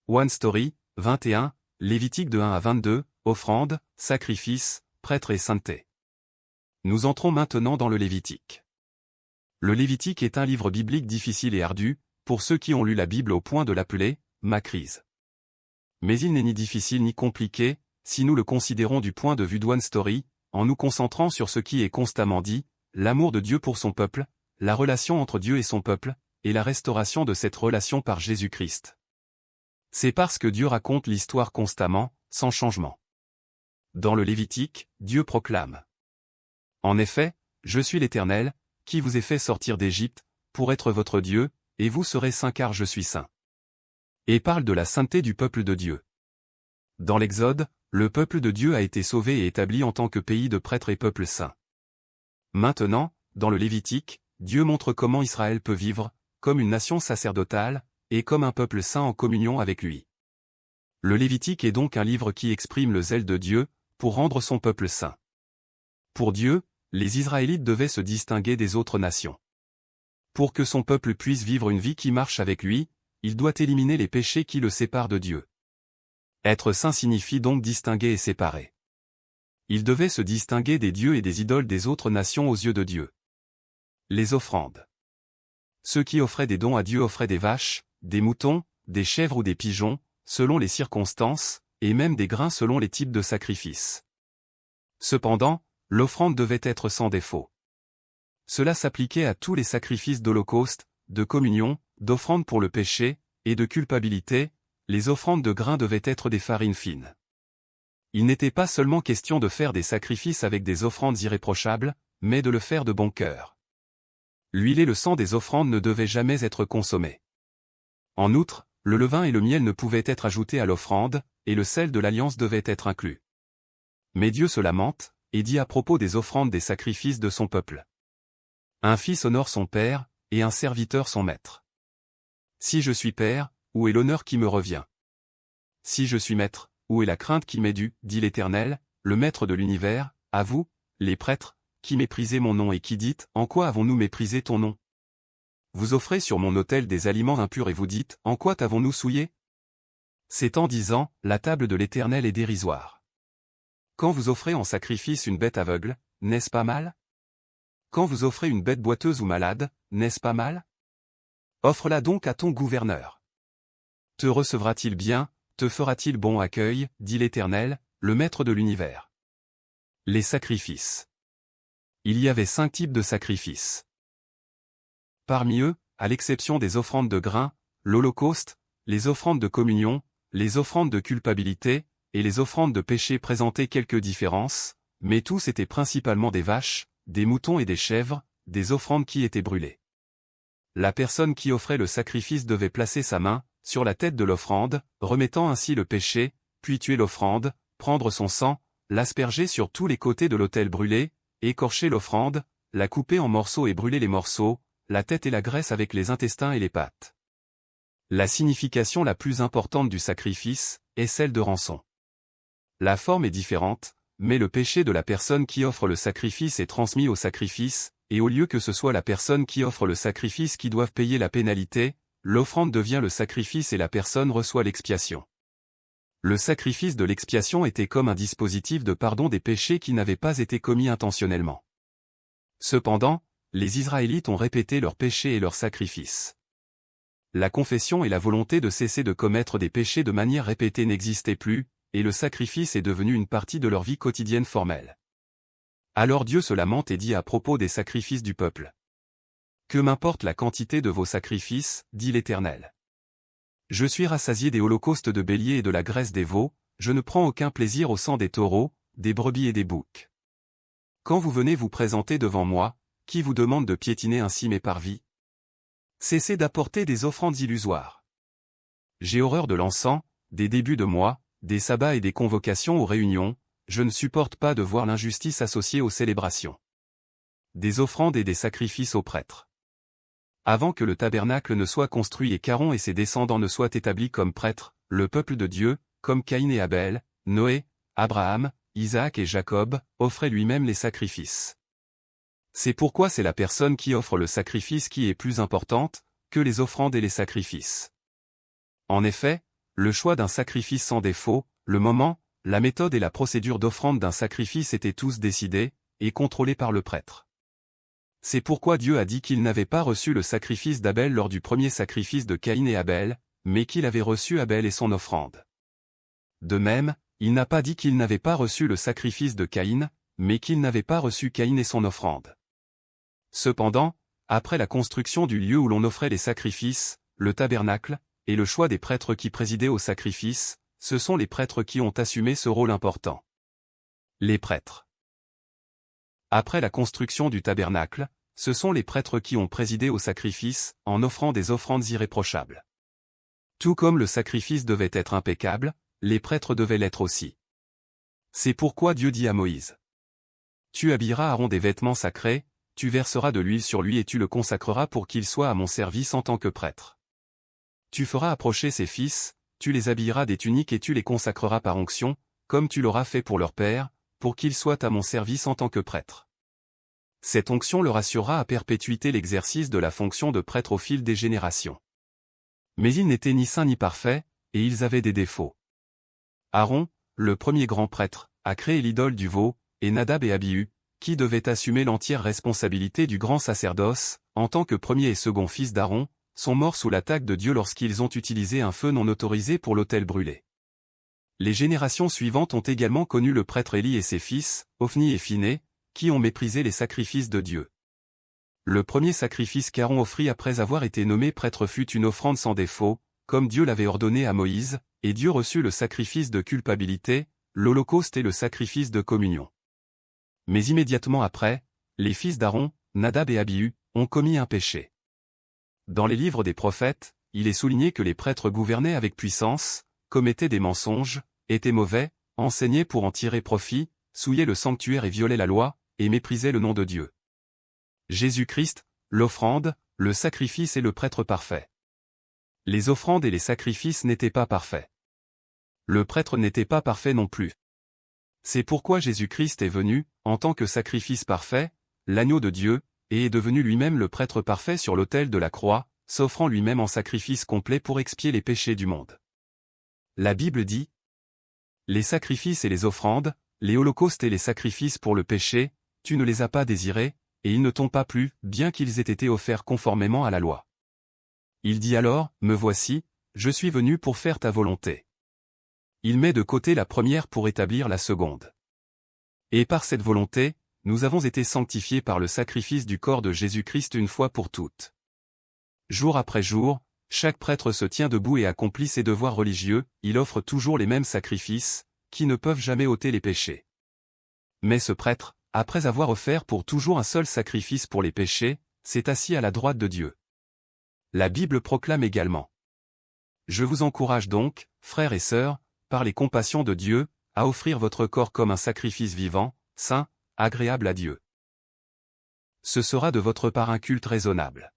One Story, 21, Lévitique de 1 à 22, offrande, sacrifice, prêtre et sainteté. Nous entrons maintenant dans le Lévitique. Le Lévitique est un livre biblique difficile et ardu, pour ceux qui ont lu la Bible au point de l'appeler « Macrise ». Mais il n'est ni difficile ni compliqué, si nous le considérons du point de vue d'One Story, en nous concentrant sur ce qui est constamment dit, l'amour de Dieu pour son peuple, la relation entre Dieu et son peuple, et la restauration de cette relation par Jésus-Christ. C'est parce que Dieu raconte l'histoire constamment, sans changement. Dans le Lévitique, Dieu proclame. En effet, je suis l'Éternel, qui vous ai fait sortir d'Égypte, pour être votre Dieu, et vous serez saints car je suis saint. Et parle de la sainteté du peuple de Dieu. Dans l'Exode, le peuple de Dieu a été sauvé et établi en tant que pays de prêtres et peuple saint. Maintenant, dans le Lévitique, Dieu montre comment Israël peut vivre, comme une nation sacerdotale, et comme un peuple saint en communion avec lui. Le Lévitique est donc un livre qui exprime le zèle de Dieu, pour rendre son peuple saint. Pour Dieu, les Israélites devaient se distinguer des autres nations. Pour que son peuple puisse vivre une vie qui marche avec lui, il doit éliminer les péchés qui le séparent de Dieu. Être saint signifie donc distinguer et séparer. Il devait se distinguer des dieux et des idoles des autres nations aux yeux de Dieu. Les offrandes. Ceux qui offraient des dons à Dieu offraient des vaches, des moutons, des chèvres ou des pigeons, selon les circonstances, et même des grains selon les types de sacrifices. Cependant, l'offrande devait être sans défaut. Cela s'appliquait à tous les sacrifices d'holocauste, de communion, d'offrande pour le péché, et de culpabilité. Les offrandes de grains devaient être des farines fines. Il n'était pas seulement question de faire des sacrifices avec des offrandes irréprochables, mais de le faire de bon cœur. L'huile et le sang des offrandes ne devaient jamais être consommés. En outre, le levain et le miel ne pouvaient être ajoutés à l'offrande, et le sel de l'alliance devait être inclus. Mais Dieu se lamente, et dit à propos des offrandes des sacrifices de son peuple. Un fils honore son père, et un serviteur son maître. Si je suis père, où est l'honneur qui me revient? Si je suis maître, où est la crainte qui m'est due, dit l'Éternel, le maître de l'univers, à vous, les prêtres, qui méprisez mon nom et qui dites, en quoi avons-nous méprisé ton nom? Vous offrez sur mon autel des aliments impurs et vous dites, en quoi t'avons-nous souillé? C'est en disant, la table de l'Éternel est dérisoire. Quand vous offrez en sacrifice une bête aveugle, n'est-ce pas mal? Quand vous offrez une bête boiteuse ou malade, n'est-ce pas mal? Offre-la donc à ton gouverneur. Te recevra-t-il bien, te fera-t-il bon accueil, dit l'Éternel, le maître de l'univers. Les sacrifices. Il y avait 5 types de sacrifices. Parmi eux, à l'exception des offrandes de grains, l'holocauste, les offrandes de communion, les offrandes de culpabilité, et les offrandes de péché présentaient quelques différences, mais tous étaient principalement des vaches, des moutons et des chèvres, des offrandes qui étaient brûlées. La personne qui offrait le sacrifice devait placer sa main sur la tête de l'offrande, remettant ainsi le péché, puis tuer l'offrande, prendre son sang, l'asperger sur tous les côtés de l'autel brûlé, écorcher l'offrande, la couper en morceaux et brûler les morceaux, la tête et la graisse avec les intestins et les pattes. La signification la plus importante du sacrifice est celle de rançon. La forme est différente, mais le péché de la personne qui offre le sacrifice est transmis au sacrifice, et au lieu que ce soit la personne qui offre le sacrifice qui doive payer la pénalité, l'offrande devient le sacrifice et la personne reçoit l'expiation. Le sacrifice de l'expiation était comme un dispositif de pardon des péchés qui n'avaient pas été commis intentionnellement. Cependant, les Israélites ont répété leurs péchés et leurs sacrifices. La confession et la volonté de cesser de commettre des péchés de manière répétée n'existaient plus, et le sacrifice est devenu une partie de leur vie quotidienne formelle. Alors Dieu se lamente et dit à propos des sacrifices du peuple. Que m'importe la quantité de vos sacrifices, dit l'Éternel. Je suis rassasié des holocaustes de béliers et de la graisse des veaux, je ne prends aucun plaisir au sang des taureaux, des brebis et des boucs. Quand vous venez vous présenter devant moi, qui vous demande de piétiner ainsi mes parvis? Cessez d'apporter des offrandes illusoires. J'ai horreur de l'encens, des débuts de mois, des sabbats et des convocations aux réunions, je ne supporte pas de voir l'injustice associée aux célébrations. Des offrandes et des sacrifices aux prêtres. Avant que le tabernacle ne soit construit et qu'Aaron et ses descendants ne soient établis comme prêtres, le peuple de Dieu, comme Caïn et Abel, Noé, Abraham, Isaac et Jacob, offrait lui-même les sacrifices. C'est pourquoi c'est la personne qui offre le sacrifice qui est plus importante que les offrandes et les sacrifices. En effet, le choix d'un sacrifice sans défaut, le moment, la méthode et la procédure d'offrande d'un sacrifice étaient tous décidés et contrôlés par le prêtre. C'est pourquoi Dieu a dit qu'il n'avait pas reçu le sacrifice d'Abel lors du premier sacrifice de Caïn et Abel, mais qu'il avait reçu Abel et son offrande. De même, il n'a pas dit qu'il n'avait pas reçu le sacrifice de Caïn, mais qu'il n'avait pas reçu Caïn et son offrande. Cependant, après la construction du lieu où l'on offrait les sacrifices, le tabernacle, et le choix des prêtres qui présidaient au sacrifice, ce sont les prêtres qui ont assumé ce rôle important. Les prêtres. Après la construction du tabernacle, ce sont les prêtres qui ont présidé au sacrifice, en offrant des offrandes irréprochables. Tout comme le sacrifice devait être impeccable, les prêtres devaient l'être aussi. C'est pourquoi Dieu dit à Moïse: « Tu habilleras Aaron des vêtements sacrés, tu verseras de l'huile sur lui et tu le consacreras pour qu'il soit à mon service en tant que prêtre. Tu feras approcher ses fils, tu les habilleras des tuniques et tu les consacreras par onction, comme tu l'auras fait pour leur père, pour qu'ils soient à mon service en tant que prêtre. Cette onction leur assurera à perpétuité l'exercice de la fonction de prêtre au fil des générations. » Mais ils n'étaient ni saints ni parfaits, et ils avaient des défauts. Aaron, le premier grand prêtre, a créé l'idole du veau, et Nadab et Abihu, qui devaient assumer l'entière responsabilité du grand sacerdoce, en tant que premier et second fils d'Aaron, sont morts sous l'attaque de Dieu lorsqu'ils ont utilisé un feu non autorisé pour l'autel brûlé. Les générations suivantes ont également connu le prêtre Élie et ses fils, Ophni et Phiné, qui ont méprisé les sacrifices de Dieu. Le premier sacrifice qu'Aaron offrit après avoir été nommé prêtre fut une offrande sans défaut, comme Dieu l'avait ordonné à Moïse, et Dieu reçut le sacrifice de culpabilité, l'holocauste et le sacrifice de communion. Mais immédiatement après, les fils d'Aaron, Nadab et Abihu, ont commis un péché. Dans les livres des prophètes, il est souligné que les prêtres gouvernaient avec puissance, commettaient des mensonges, étaient mauvais, enseignaient pour en tirer profit, souillaient le sanctuaire et violaient la loi, et méprisaient le nom de Dieu. Jésus-Christ, l'offrande, le sacrifice et le prêtre parfait. Les offrandes et les sacrifices n'étaient pas parfaits. Le prêtre n'était pas parfait non plus. C'est pourquoi Jésus-Christ est venu, en tant que sacrifice parfait, l'agneau de Dieu, et est devenu lui-même le prêtre parfait sur l'autel de la croix, s'offrant lui-même en sacrifice complet pour expier les péchés du monde. La Bible dit: « Les sacrifices et les offrandes, les holocaustes et les sacrifices pour le péché, tu ne les as pas désirés, et ils ne t'ont pas plu, bien qu'ils aient été offerts conformément à la loi. » Il dit alors: « Me voici, je suis venu pour faire ta volonté. » Il met de côté la première pour établir la seconde. Et par cette volonté, nous avons été sanctifiés par le sacrifice du corps de Jésus-Christ une fois pour toutes. Jour après jour, chaque prêtre se tient debout et accomplit ses devoirs religieux, il offre toujours les mêmes sacrifices, qui ne peuvent jamais ôter les péchés. Mais ce prêtre, après avoir offert pour toujours un seul sacrifice pour les péchés, s'est assis à la droite de Dieu. La Bible proclame également: « Je vous encourage donc, frères et sœurs, par les compassions de Dieu, à offrir votre corps comme un sacrifice vivant, saint, agréable à Dieu. Ce sera de votre part un culte raisonnable.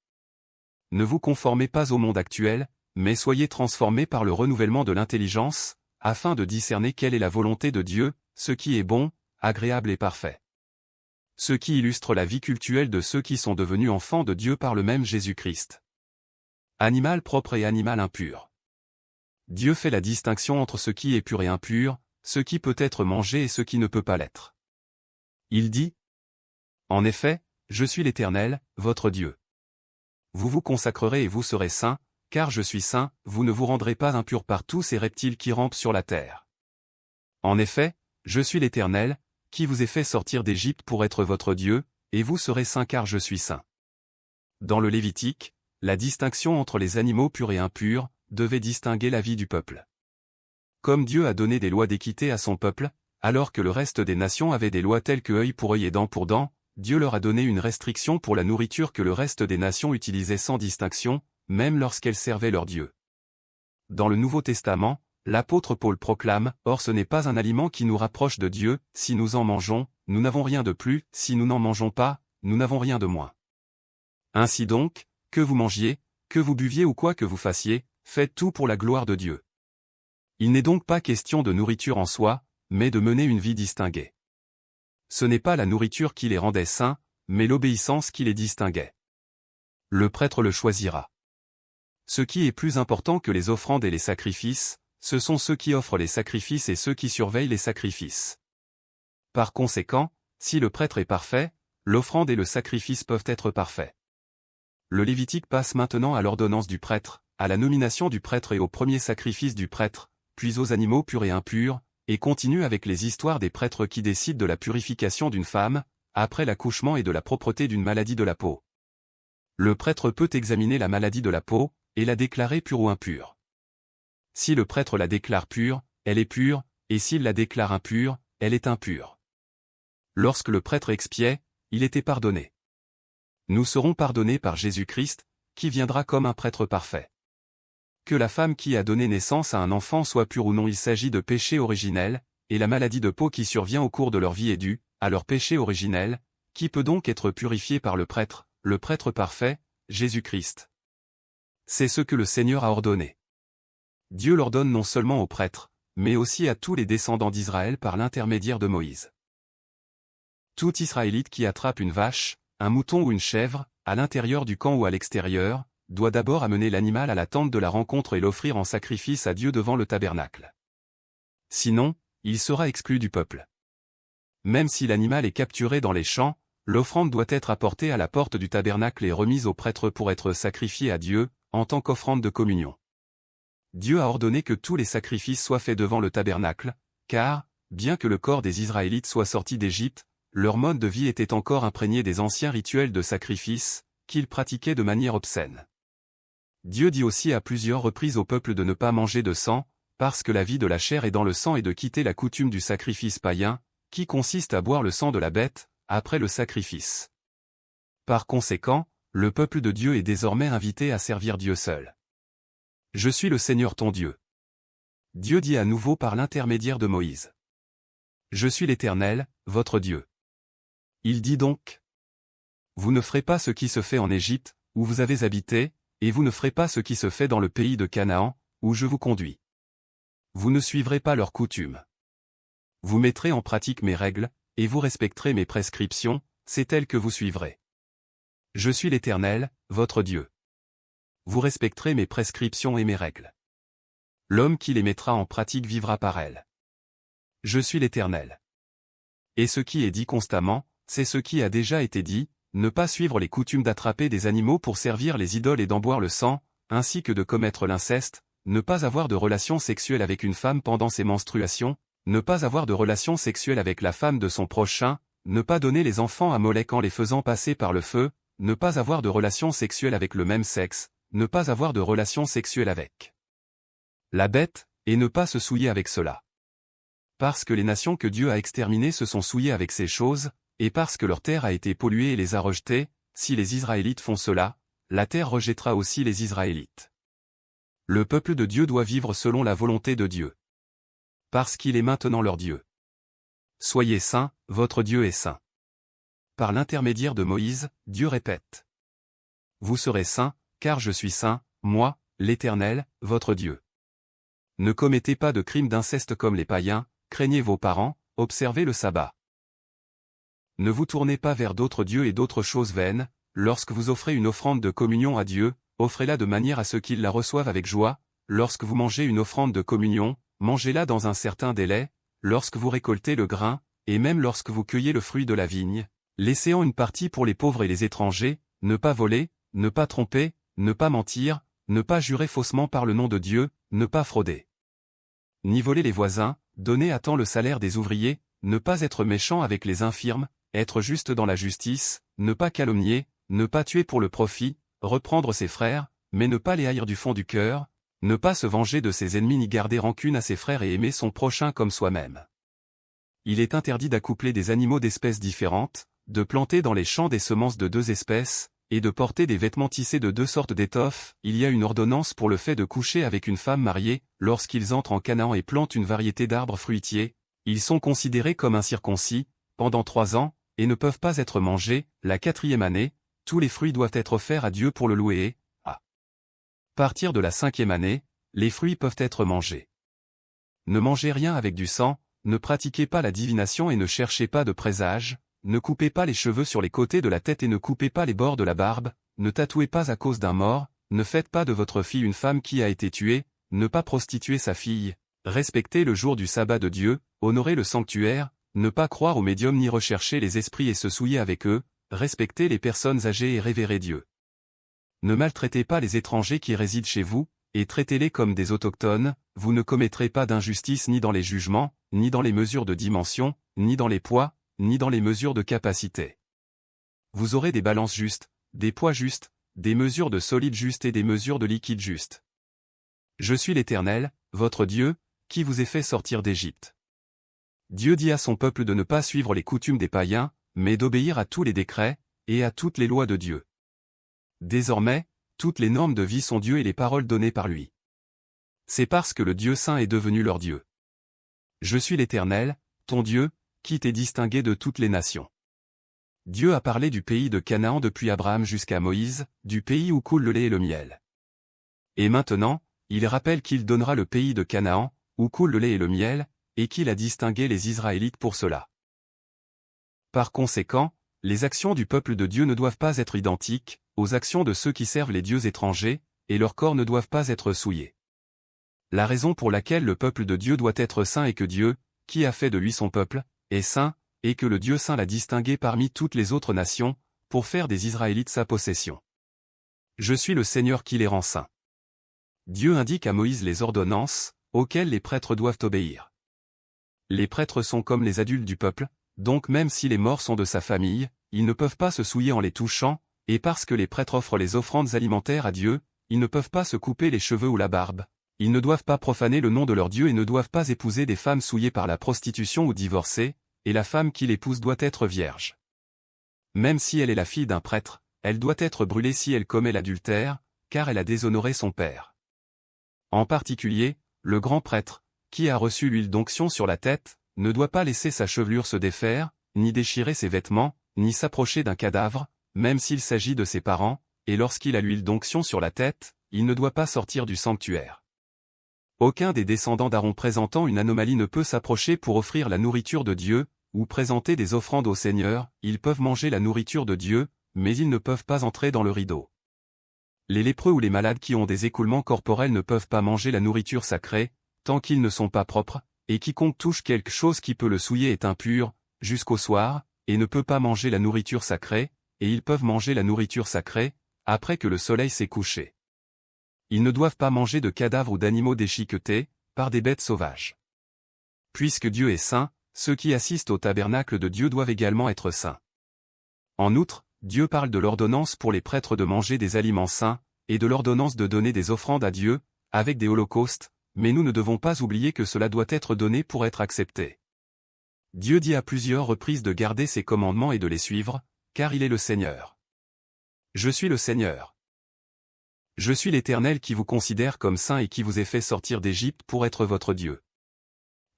Ne vous conformez pas au monde actuel, mais soyez transformés par le renouvellement de l'intelligence, afin de discerner quelle est la volonté de Dieu, ce qui est bon, agréable et parfait. » Ce qui illustre la vie cultuelle de ceux qui sont devenus enfants de Dieu par le même Jésus-Christ. Animal propre et animal impur. Dieu fait la distinction entre ce qui est pur et impur, ce qui peut être mangé et ce qui ne peut pas l'être. Il dit: « En effet, je suis l'Éternel, votre Dieu. Vous vous consacrerez et vous serez saints, car je suis saint, vous ne vous rendrez pas impurs par tous ces reptiles qui rampent sur la terre. En effet, je suis l'Éternel, qui vous ai fait sortir d'Égypte pour être votre Dieu, et vous serez saints car je suis saint. » Dans le Lévitique, la distinction entre les animaux purs et impurs devait distinguer la vie du peuple. Comme Dieu a donné des lois d'équité à son peuple, alors que le reste des nations avaient des lois telles que œil pour œil et dent pour dent, Dieu leur a donné une restriction pour la nourriture que le reste des nations utilisaient sans distinction, même lorsqu'elles servaient leur Dieu. Dans le Nouveau Testament, l'apôtre Paul proclame: « Or ce n'est pas un aliment qui nous rapproche de Dieu, si nous en mangeons, nous n'avons rien de plus, si nous n'en mangeons pas, nous n'avons rien de moins. Ainsi donc, que vous mangiez, que vous buviez ou quoi que vous fassiez, faites tout pour la gloire de Dieu. » Il n'est donc pas question de nourriture en soi, mais de mener une vie distinguée. Ce n'est pas la nourriture qui les rendait saints, mais l'obéissance qui les distinguait. Le prêtre le choisira. Ce qui est plus important que les offrandes et les sacrifices, ce sont ceux qui offrent les sacrifices et ceux qui surveillent les sacrifices. Par conséquent, si le prêtre est parfait, l'offrande et le sacrifice peuvent être parfaits. Le Lévitique passe maintenant à l'ordonnance du prêtre, à la nomination du prêtre et au premier sacrifice du prêtre, puis aux animaux purs et impurs, et continue avec les histoires des prêtres qui décident de la purification d'une femme, après l'accouchement et de la propreté d'une maladie de la peau. Le prêtre peut examiner la maladie de la peau, et la déclarer pure ou impure. Si le prêtre la déclare pure, elle est pure, et s'il la déclare impure, elle est impure. Lorsque le prêtre expiait, il était pardonné. Nous serons pardonnés par Jésus-Christ, qui viendra comme un prêtre parfait. Que la femme qui a donné naissance à un enfant soit pure ou non, il s'agit de péché originel, et la maladie de peau qui survient au cours de leur vie est due à leur péché originel, qui peut donc être purifié par le prêtre parfait, Jésus-Christ. C'est ce que le Seigneur a ordonné. Dieu l'ordonne non seulement aux prêtres, mais aussi à tous les descendants d'Israël par l'intermédiaire de Moïse. Tout Israélite qui attrape une vache, un mouton ou une chèvre, à l'intérieur du camp ou à l'extérieur, doit d'abord amener l'animal à la tente de la rencontre et l'offrir en sacrifice à Dieu devant le tabernacle. Sinon, il sera exclu du peuple. Même si l'animal est capturé dans les champs, l'offrande doit être apportée à la porte du tabernacle et remise au prêtre pour être sacrifiée à Dieu, en tant qu'offrande de communion. Dieu a ordonné que tous les sacrifices soient faits devant le tabernacle, car, bien que le corps des Israélites soit sorti d'Égypte, leur mode de vie était encore imprégné des anciens rituels de sacrifice, qu'ils pratiquaient de manière obscène. Dieu dit aussi à plusieurs reprises au peuple de ne pas manger de sang, parce que la vie de la chair est dans le sang et de quitter la coutume du sacrifice païen, qui consiste à boire le sang de la bête, après le sacrifice. Par conséquent, le peuple de Dieu est désormais invité à servir Dieu seul. Je suis le Seigneur ton Dieu. Dieu dit à nouveau par l'intermédiaire de Moïse. Je suis l'Éternel, votre Dieu. Il dit donc: Vous ne ferez pas ce qui se fait en Égypte, où vous avez habité, et vous ne ferez pas ce qui se fait dans le pays de Canaan, où je vous conduis. Vous ne suivrez pas leurs coutumes. Vous mettrez en pratique mes règles, et vous respecterez mes prescriptions, c'est elles que vous suivrez. Je suis l'Éternel, votre Dieu. Vous respecterez mes prescriptions et mes règles. L'homme qui les mettra en pratique vivra par elles. Je suis l'Éternel. Et ce qui est dit constamment, c'est ce qui a déjà été dit, ne pas suivre les coutumes d'attraper des animaux pour servir les idoles et d'en boire le sang, ainsi que de commettre l'inceste, ne pas avoir de relations sexuelles avec une femme pendant ses menstruations, ne pas avoir de relations sexuelles avec la femme de son prochain, ne pas donner les enfants à Molek en les faisant passer par le feu, ne pas avoir de relations sexuelles avec le même sexe, ne pas avoir de relations sexuelles avec la bête, et ne pas se souiller avec cela. Parce que les nations que Dieu a exterminées se sont souillées avec ces choses, et parce que leur terre a été polluée et les a rejetées, si les Israélites font cela, la terre rejettera aussi les Israélites. Le peuple de Dieu doit vivre selon la volonté de Dieu. Parce qu'il est maintenant leur Dieu. Soyez saints, votre Dieu est saint. Par l'intermédiaire de Moïse, Dieu répète: Vous serez saints, car je suis saint, moi, l'Éternel, votre Dieu. Ne commettez pas de crimes d'inceste comme les païens, craignez vos parents, observez le sabbat. Ne vous tournez pas vers d'autres dieux et d'autres choses vaines, lorsque vous offrez une offrande de communion à Dieu, offrez-la de manière à ce qu'il la reçoive avec joie, lorsque vous mangez une offrande de communion, mangez-la dans un certain délai, lorsque vous récoltez le grain, et même lorsque vous cueillez le fruit de la vigne, laissant une partie pour les pauvres et les étrangers, ne pas voler, ne pas tromper, ne pas mentir, ne pas jurer faussement par le nom de Dieu, ne pas frauder. Ni voler les voisins, donner à temps le salaire des ouvriers, ne pas être méchant avec les infirmes, être juste dans la justice, ne pas calomnier, ne pas tuer pour le profit, reprendre ses frères, mais ne pas les haïr du fond du cœur, ne pas se venger de ses ennemis ni garder rancune à ses frères et aimer son prochain comme soi-même. Il est interdit d'accoupler des animaux d'espèces différentes, de planter dans les champs des semences de 2 espèces, et de porter des vêtements tissés de 2 sortes d'étoffes. Il y a une ordonnance pour le fait de coucher avec une femme mariée, lorsqu'ils entrent en Canaan et plantent une variété d'arbres fruitiers, ils sont considérés comme incirconcis, pendant 3 ans, et ne peuvent pas être mangés. La 4e année, tous les fruits doivent être offerts à Dieu pour le louer et, à partir de la 5e année, les fruits peuvent être mangés. Ne mangez rien avec du sang, ne pratiquez pas la divination et ne cherchez pas de présage, ne coupez pas les cheveux sur les côtés de la tête et ne coupez pas les bords de la barbe, ne tatouez pas à cause d'un mort, ne faites pas de votre fille une femme qui a été tuée, ne pas prostituer sa fille, respecter le jour du sabbat de Dieu, honorer le sanctuaire, ne pas croire aux médiums ni rechercher les esprits et se souiller avec eux, respecter les personnes âgées et révérer Dieu. Ne maltraitez pas les étrangers qui résident chez vous, et traitez-les comme des autochtones, vous ne commettrez pas d'injustice ni dans les jugements, ni dans les mesures de dimension, ni dans les poids, ni dans les mesures de capacité. Vous aurez des balances justes, des poids justes, des mesures de solide justes et des mesures de liquide justes. Je suis l'Éternel, votre Dieu, qui vous ai fait sortir d'Égypte. Dieu dit à son peuple de ne pas suivre les coutumes des païens, mais d'obéir à tous les décrets, et à toutes les lois de Dieu. Désormais, toutes les normes de vie sont Dieu et les paroles données par lui. C'est parce que le Dieu saint est devenu leur Dieu. Je suis l'Éternel, ton Dieu, qui t'ai distingué de toutes les nations. Dieu a parlé du pays de Canaan depuis Abraham jusqu'à Moïse, du pays où coule le lait et le miel. Et maintenant, il rappelle qu'il donnera le pays de Canaan, où coule le lait et le miel, et qu'il a distingué les Israélites pour cela. Par conséquent, les actions du peuple de Dieu ne doivent pas être identiques aux actions de ceux qui servent les dieux étrangers, et leurs corps ne doivent pas être souillés. La raison pour laquelle le peuple de Dieu doit être saint est que Dieu, qui a fait de lui son peuple, est saint, et que le Dieu saint l'a distingué parmi toutes les autres nations, pour faire des Israélites sa possession. Je suis le Seigneur qui les rend saints. Dieu indique à Moïse les ordonnances, auxquelles les prêtres doivent obéir. Les prêtres sont comme les adultes du peuple, donc même si les morts sont de sa famille, ils ne peuvent pas se souiller en les touchant, et parce que les prêtres offrent les offrandes alimentaires à Dieu, ils ne peuvent pas se couper les cheveux ou la barbe. Ils ne doivent pas profaner le nom de leur Dieu et ne doivent pas épouser des femmes souillées par la prostitution ou divorcées, et la femme qui l'épouse doit être vierge. Même si elle est la fille d'un prêtre, elle doit être brûlée si elle commet l'adultère, car elle a déshonoré son père. En particulier, le grand prêtre, qui a reçu l'huile d'onction sur la tête, ne doit pas laisser sa chevelure se défaire, ni déchirer ses vêtements, ni s'approcher d'un cadavre, même s'il s'agit de ses parents, et lorsqu'il a l'huile d'onction sur la tête, il ne doit pas sortir du sanctuaire. Aucun des descendants d'Aaron présentant une anomalie ne peut s'approcher pour offrir la nourriture de Dieu, ou présenter des offrandes au Seigneur, ils peuvent manger la nourriture de Dieu, mais ils ne peuvent pas entrer dans le rideau. Les lépreux ou les malades qui ont des écoulements corporels ne peuvent pas manger la nourriture sacrée, tant qu'ils ne sont pas propres, et quiconque touche quelque chose qui peut le souiller est impur, jusqu'au soir, et ne peut pas manger la nourriture sacrée, et ils peuvent manger la nourriture sacrée, après que le soleil s'est couché. Ils ne doivent pas manger de cadavres ou d'animaux déchiquetés, par des bêtes sauvages. Puisque Dieu est saint, ceux qui assistent au tabernacle de Dieu doivent également être saints. En outre, Dieu parle de l'ordonnance pour les prêtres de manger des aliments saints, et de l'ordonnance de donner des offrandes à Dieu, avec des holocaustes, mais nous ne devons pas oublier que cela doit être donné pour être accepté. Dieu dit à plusieurs reprises de garder ses commandements et de les suivre, car il est le Seigneur. Je suis le Seigneur. Je suis l'Éternel qui vous considère comme saint et qui vous ai fait sortir d'Égypte pour être votre Dieu.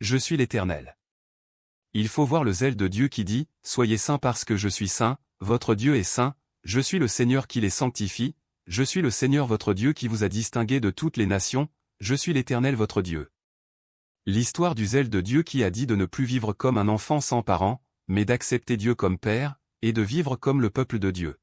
Je suis l'Éternel. Il faut voir le zèle de Dieu qui dit, « Soyez saints parce que je suis saint, votre Dieu est saint, je suis le Seigneur qui les sanctifie, je suis le Seigneur votre Dieu qui vous a distingué de toutes les nations, je suis l'Éternel votre Dieu. » L'histoire du zèle de Dieu qui a dit de ne plus vivre comme un enfant sans parents, mais d'accepter Dieu comme Père, et de vivre comme le peuple de Dieu.